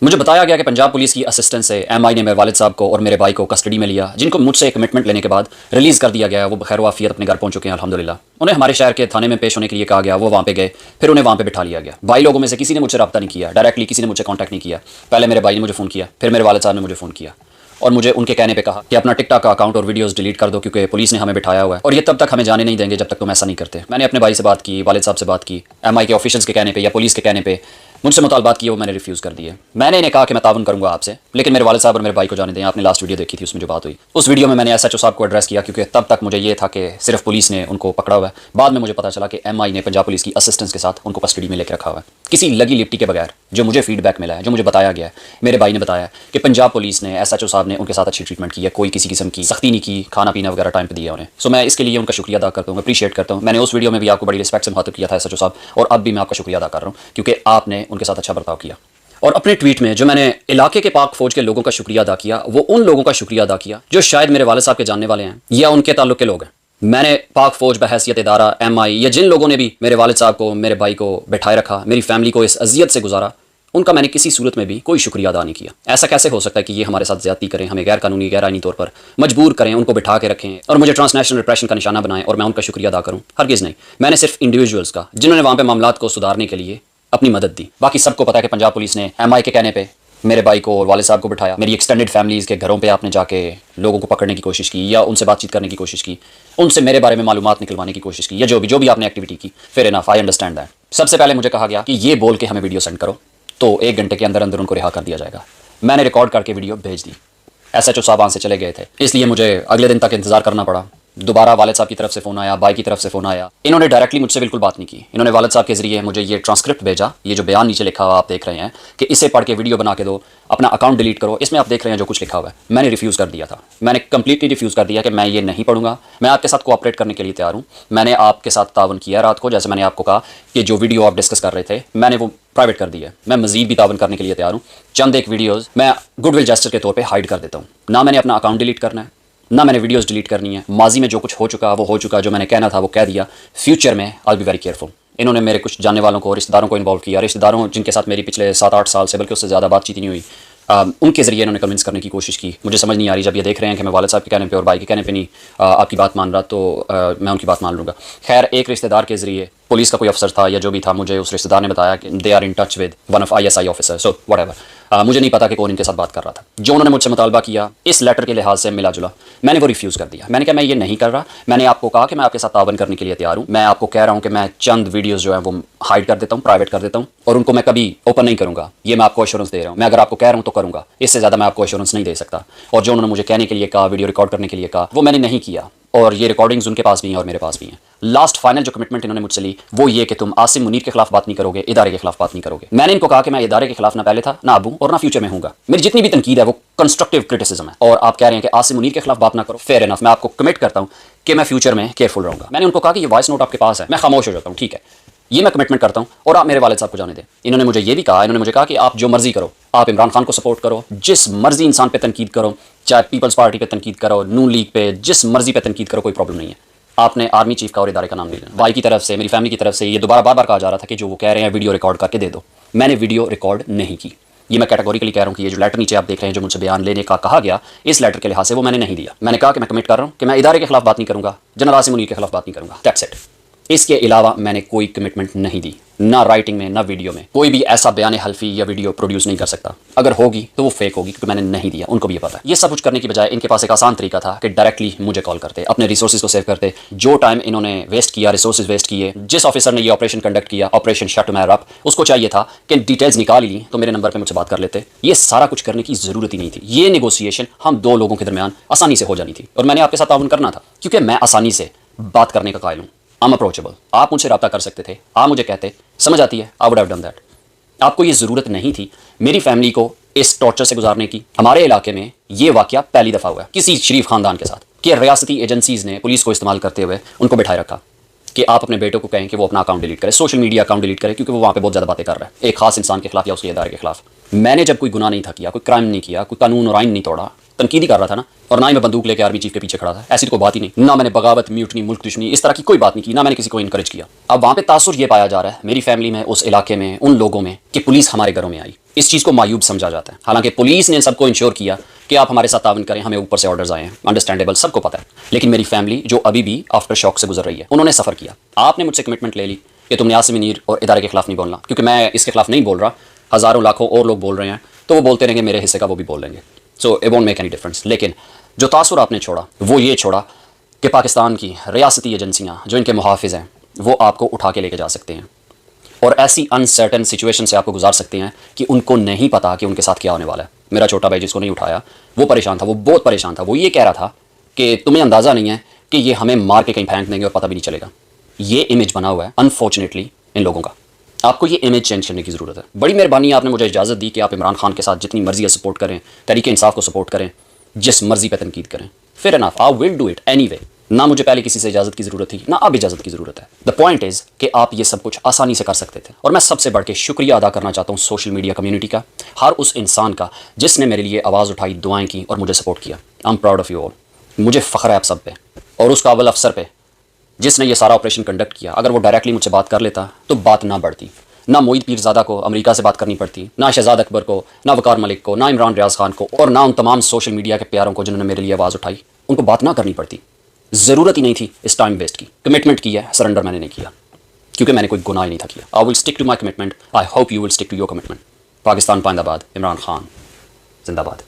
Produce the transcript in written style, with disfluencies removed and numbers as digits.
मुझे बताया गया कि पंजाब पुलिस की असिस्टेंस से एमआई ने मेरे वालिद साहब को और मेरे भाई को कस्टडी में लिया, जिनको मुझसे कमिटमेंट लेने के बाद रिलीज़ कर दिया गया। वो खैर वाफियत अपने घर पहुंच चुके हैं अल्हम्दुलिल्लाह। उन्हें हमारे शहर के थाने में पेश होने के लिए कहा गया, वो वहाँ पे गए, फिर उन्हें वहाँ पे बिठा लिया गया। भाई लोगों में से किसी ने मुझसे रब्ता नहीं किया, डायरेक्टली किसी ने मुझसे कॉन्टैक्ट नहीं किया। पहले मेरे भाई ने मुझे फ़ोन किया, फिर मेरे वालिद साहब ने मुझे फ़ोन किया और मुझे उनके कहने पे कहा कि अपना टिकटॉक का अकाउंट और वीडियोस डिलीट कर दो, क्योंकि पुलिस ने हमें बिठाया हुआ है और ये तब तक हमें जाने नहीं देंगे जब तक तुम ऐसा नहीं करते। मैंने अपने भाई से बात की, वालिद साहब से बात की, एमआई के ऑफिशियल्स के कहने पे या पुलिस के कहने पे मुझसे मुतालबात किए, वो मैंने रिफ्यूज़ कर दिए। मैंने इन्हें कहा कि मैं तावन करूंगा आपसे, लेकिन मेरे वालिद साहब और मेरे भाई को जाने दें। आपने लास्ट वीडियो देखी थी, उसमें जो बात हुई, उस वीडियो में मैंने एसएचओ साहब को एड्रेस किया, क्योंकि तब तक मुझे ये था कि सिर्फ पुलिस ने उनको पकड़ा हुआ है। बाद में मुझे पता चला कि एमआई ने पंजाब पुलिस की असिस्टेंस के साथ उनको कस्टडी में लेकर रखा हुआ है, किसी लगी लिपटी के बगैर। जो मुझे फीडबैक मिला है, जो मुझे बताया गया है, मेरे भाई ने बताया कि पंजाब पुलिस ने, एसएचओ साहब ने उनके साथ अच्छी ट्रीटमेंट की है, कोई किसी किस्म की सख्ती नहीं की, खाना पीना वगैरह टाइम पर दिया उन्हें। सो मैं इसके लिए उनका शुक्रिया अदा करता हूँ, अप्रीशिएट करता हूँ। मैंने उस वीडियो में भी आपको बड़ी रिस्पेक्ट से मुखातिब किया था एसएचओ साहब, और अब भी मैं आपका शुक्रिया अदा कर रहा हूँ, क्योंकि आपने उनके साथ अच्छा बर्ताव किया। और अपने ट्वीट में जो मैंने इलाके के पाक फौज के लोगों का शुक्रिया अदा किया, वो उन लोगों का शुक्रिया अदा किया जो शायद मेरे वालिद साहब के जानने वाले हैं या उनके ताल्लुक के लोग हैं। मैंने पाक फौज बहैसियत इदारा एमआई या जिन लोगों ने भी मेरे वालिद साहब को, मेरे भाई को बैठाए रखा, मेरी फैमिली को इस अजियत से गुजारा, उनका मैंने किसी सूरत में भी कोई शुक्रिया अदा नहीं किया। ऐसा कैसे हो सकता है कि ये हमारे साथ ज्यादती करें, हमें गैर कानूनी, गैर आईनी तौर पर मजबूर करें, उनको बिठा के रखें और मुझे ट्रांसनेशनल रिप्रेशन का निशाना बनाएं और मैं उनका शुक्रिया अदा करूं? हरगिज़ नहीं। मैंने सिर्फ इंडिविजुअल्स का, जिन्होंने वहाँ पे मामलात को सुधारने के लिए अपनी मदद दी। बाकी सबको पता है कि पंजाब पुलिस ने एमआई के कहने पे मेरे भाई को और वालिद साहब को बिठाया। मेरी एक्सटेंडेड फैमिलीज़ के घरों पे आपने जाके लोगों को पकड़ने की कोशिश की या उनसे बातचीत करने की कोशिश की, उनसे मेरे बारे में मालूमात निकलवाने की कोशिश की, या जो भी आपने एक्टिविटी की। Fair enough, I understand that. सबसे पहले मुझे कहा गया कि ये बोल के हमें वीडियो सेंड करो, तो 1 घंटे के अंदर अंदर उनको रिहा कर दिया जाएगा। मैंने रिकॉर्ड करके वीडियो भेज दी। एसएचओ साहब वहाँ से चले गए थे, इसलिए मुझे अगले दिन तक इंतजार करना पड़ा। दोबारा वालिद साहब की तरफ से फ़ोन आया, भाई की तरफ से फ़ोन आया। इन्होंने डायरेक्टली मुझसे बिल्कुल बात नहीं की। इन्होंने वालिद साहब के ज़रिए मुझे ये ट्रांसक्रिप्ट भेजा, ये जो बयान नीचे लिखा हुआ आप देख रहे हैं कि इसे पढ़ के वीडियो बना के दो, अपना अकाउंट डिलीट करो। इसमें आप देख रहे हैं जो कुछ लिखा हुआ है। मैंने रिफ्यूज़ कर दिया था, मैंने कंप्लीटली रिफ्यूज़ कर दिया कि मैं ये नहीं पढ़ूंगा। मैं आपके साथ कोऑपरेट करने के लिए तैयार हूँ। मैंने आपके साथ तावन किया रात को, जैसे मैंने आपको कहा कि जो वीडियो आप डिस्कस कर रहे थे मैंने वो प्राइवेट कर दी है। मैं मजीद भी तावन करने के लिए तैयार हूँ। चंद एक वीडियोज़ मैं गुडविल जेस्चर के तौर पर हाइड कर देता हूँ। ना मैंने अपना अकाउंट डिलीट करना है, ना मैंने वीडियोस डिलीट करनी है। माजी में जो कुछ हो चुका वो हो चुका, जो मैंने कहना था वो कह दिया। फ्यूचर में आई बी वेरी केयरफुल। इन्होंने मेरे कुछ जानने वालों को, रिश्तेदारों को इन्वॉल्व किया, रिश्तेदारों जिनके साथ मेरी पिछले 7-8 साल से, बल्कि उससे ज़्यादा बातचीत ही नहीं हुई, उनके ज़रिए इन्होंने कन्विंस करने की कोशिश की। मुझे समझ नहीं आ रही, जब ये देख रहे हैं कि मैं वालिद साहब के कहने पे और भाई के कहने पे नहीं आपकी बात मान रहा, तो मैं उनकी बात मान लूँगा। खैर, एक रिश्तेदार के ज़रिए, पुलिस का कोई अफसर था या जो भी था, मुझे उस रिश्तेदार ने बताया कि they are in touch with one of ISI officer, so whatever. मुझे नहीं पता कि कौन इनके साथ बात कर रहा था। जो उन्होंने मुझसे मुतालबा किया इस लेटर के लिहाज से मिला जुला, मैंने वो रिफ्यूज़ कर दिया। मैंने कहा मैं ये नहीं कर रहा। मैंने आपको कहा कि मैं आपके साथ तावन करने के लिए तैयार हूँ। मैं आपको कह रहा हूँ कि मैं चंद वीडियोज़ जो है वो हाइड कर देता हूँ, प्राइवेट कर देता हूँ, और उनको मैं कभी ओपन नहीं करूँगा। ये मैं आपको एश्योरेंस दे रहा हूँ। मैं अगर आपको कह रहा हूँ तो करूँगा, इससे ज़्यादा मैं आपको एश्योरेंस नहीं दे सकता। और जो उन्होंने मुझे कहने के लिए कहा, वीडियो रिकॉर्ड करने के लिए कहा, वो मैंने नहीं किया। और ये रिकॉर्डिंग्स उनके पास भी हैं और मेरे पास भी हैं। लास्ट फाइनल जो कमिटमेंट इन्होंने मुझसे ली वो ये कि तुम आसिम मुनीर के खिलाफ बात नहीं करोगे, इदारे के खिलाफ बात नहीं करोगे। मैंने इनको कहा कि मैं इदारे के खिलाफ ना पहले था, ना अब हूं और ना फ्यूचर में हूंगा। मेरी जितनी भी तनकीद है वो कंस्ट्रक्टिव क्रिटिसिज्म है, और आप कह रहे हैं कि आसिम मुनीर के खिलाफ बात ना करो। फेयर इनफ, मैं आपको कमिट करता हूं कि मैं फ्यूचर में केयरफुल रहूंगा। मैंने उनको कहा कि ये वॉइस नोट आपके पास है, मैं खामोश हो जाता हूँ, ठीक है, ये मैं कमिटमेंट करता हूँ और आप मेरे वालिद साहब को जाने दें। इन्होंने मुझे ये भी कहा, इन्होंने मुझे कहा कि आप जो मर्जी करो, आप इमरान खान को सपोर्ट करो, जिस मर्जी इंसान पे तनकीद करो, चाहे पीपल्स पार्टी पे तनकीद करो, नून लीग पे, जिस मर्जी पे तनकीद करो, कोई प्रॉब्लम नहीं है। आपने आर्मी चीफ का और इदारे का नाम नहीं लेना। भाई की तरफ से, मेरी फैमिली की तरफ से ये दोबारा बार बार कहा जा रहा था कि जो वो कह रहे हैं वीडियो रिकॉर्ड करके दे दो। मैंने वीडियो रिकॉर्ड नहीं की। ये मैं कैटेगोरिकली कह रहा हूँ कि ये जो लेटर नीचे आप देख रहे हैं जो मुझसे बयान लेने का कहा गया, इस लेटर के लिहाज से वो मैंने नहीं दिया। मैंने कहा कि मैं कमिट कर रहा हूँ कि मैं इदारे के खिलाफ बात नहीं करूँगा, जनरल आसिम मुनीर के खिलाफ बात नहीं करूँगा, दैट्स इट। इसके अलावा मैंने कोई कमिटमेंट नहीं दी, ना राइटिंग में ना वीडियो में। कोई भी ऐसा बयान हल्फी या वीडियो प्रोड्यूस नहीं कर सकता। अगर होगी तो वो फेक होगी, क्योंकि मैंने नहीं दिया। उनको भी ये पता है। ये सब कुछ करने की बजाय इनके पास एक आसान तरीका था कि डायरेक्टली मुझे कॉल करते, अपने रिसोर्सेज को सेव करते। जो टाइम इन्होंने वेस्ट किया, रिसोर्सेज वेस्ट किए, जिस ऑफिसर ने ये ऑपरेशन कंडक्ट किया, ऑपरेशन शट मैर अप, उसको चाहिए था कि डिटेल्स निकाल ली तो मेरे नंबर पर मुझसे बात कर लेते। ये सारा कुछ करने की जरूरत ही नहीं थी। ये नेगोशिएशन हम 2 लोगों के दरमियान आसानी से हो जानी थी, और मैंने आपके साथ ताउन करना था, क्योंकि मैं आसानी से बात करने का कायल हूँ। I'm approachable। आप मुझसे रब्ता कर सकते थे, आप मुझे कहते, समझ आती है, I would have done that। आपको ये ज़रूरत नहीं थी मेरी फैमिली को इस टॉर्चर से गुजारने की। हमारे इलाके में ये वाकया पहली दफ़ा हुआ है किसी शरीफ खानदान के साथ कि रियासती एजेंसीज़ ने पुलिस को इस्तेमाल करते हुए उनको बैठाए रखा कि आप अपने बेटों को कहें कि वो अपना अकाउंट डिलीट करे, सोशल मीडिया अकाउंट डिलीट करे, क्योंकि वो वहाँ पे बहुत ज़्यादा बातें कर रहा है एक खास इंसान के खिलाफ या उसके इदारे के खिलाफ। मैंने जब कोई गुनाह नहीं था किया, कोई क्राइम नहीं किया, कोई कानून और आइन नहीं तोड़ा, तनकीद ही कर रहा था ना, और ना ही मैं बंदूक लेकर आर्मी चीफ के पीछे खड़ा था। ऐसी तो कोई बात ही नहीं। ना मैंने बगावत, म्यूटनी, मुल्क दुश्मनी, इस तरह की कोई बात नहीं की, ना मैंने किसी को इनकरेज किया। अब वहाँ पे तासुर ये पाया जा रहा है मेरी फैमिली में, उस इलाके में, उन लोगों में, कि पुलिस हमारे घरों में आई। इस चीज़ को मायूब समझा जाता है। हालांकि पुलिस ने सबको इंश्योर किया कि आप हमारे साथ तावन करें, हमें ऊपर से ऑर्डर्स आए हैं, अंडरस्टैंडेबल, सबको पता है। लेकिन मेरी फैमिली जो अभी भी आफ्टर शॉक से गुजर रही है, उन्होंने सफ़र किया। आपने मुझसे कमिटमेंट ले ली कि तुमने आसिम मुनीर और इदारे के खिलाफ नहीं बोलना, क्योंकि मैं इसके खिलाफ नहीं बोल रहा, हज़ारों लाखों और लोग बोल रहे हैं, तो वो बोलते रहेंगे, मेरे हिस्से का वो भी बोल लेंगे, so it won't make any difference. लेकिन जो तासुर आपने छोड़ा वो ये छोड़ा कि पाकिस्तान की रियासती एजेंसियाँ जो इनके मुहाफिज हैं वो आपको उठा के लेके जा सकते हैं और ऐसी अनसर्टन सिचुएशन से आपको गुजार सकते हैं कि उनको नहीं पता कि उनके साथ क्या होने वाला है। मेरा छोटा भाई जिसको नहीं उठाया वो परेशान था, वो बहुत परेशान था। वो ये कह रहा था कि तुम्हें अंदाज़ा नहीं है कि ये हमें मार के कहीं फेंक देंगे और पता भी नहीं चलेगा। ये इमेज बना हुआ है अनफॉर्चुनेटली इन लोगों का। आपको ये इमेज चेंज करने की ज़रूरत है। बड़ी मेहरबानी आपने मुझे इजाज़त दी कि आप इमरान खान के साथ जितनी मर्जी सपोर्ट करें, तरीके इंसाफ को सपोर्ट करें, जिस मर्जी पे तनकीद करें, fair enough, I will do it anyway. ना मुझे पहले किसी से इजाज़त की ज़रूरत थी, ना अब इजाज़त की ज़रूरत है। द पॉइंट इज़ कि आप ये सब कुछ आसानी से कर सकते थे। और मैं सबसे बढ़ के शुक्रिया अदा करना चाहता हूँ सोशल मीडिया कम्युनिटी का, हर उस इंसान का जिसने मेरे लिए आवाज़ उठाई, दुआएं की और मुझे सपोर्ट किया। I am proud of you all. मुझे फ़ख्र है आप सब पे और उस काबिल अफसर पे जिसने ये सारा ऑपरेशन कंडक्ट किया। अगर वो डायरेक्टली मुझसे बात कर लेता तो बात ना बढ़ती, ना मोईद पीरज़ादा को अमेरिका से बात करनी पड़ती, ना शहजाद अकबर को, ना वकार मलिक को, ना इमरान रियाज खान को, और ना उन तमाम सोशल मीडिया के प्यारों को जिन्होंने मेरे लिए आवाज़ उठाई, उनको बात ना करनी पड़ती। ज़रूरत ही नहीं थी इस टाइम वेस्ट की। कमिटमेंट की है, सरेंडर मैंने नहीं किया क्योंकि मैंने कोई गुनाह ही नहीं था किया। I will stick to my commitment. I hope you will stick to your commitment. Pakistan पाइंदाबाद, इमरान खान जिंदाबाद।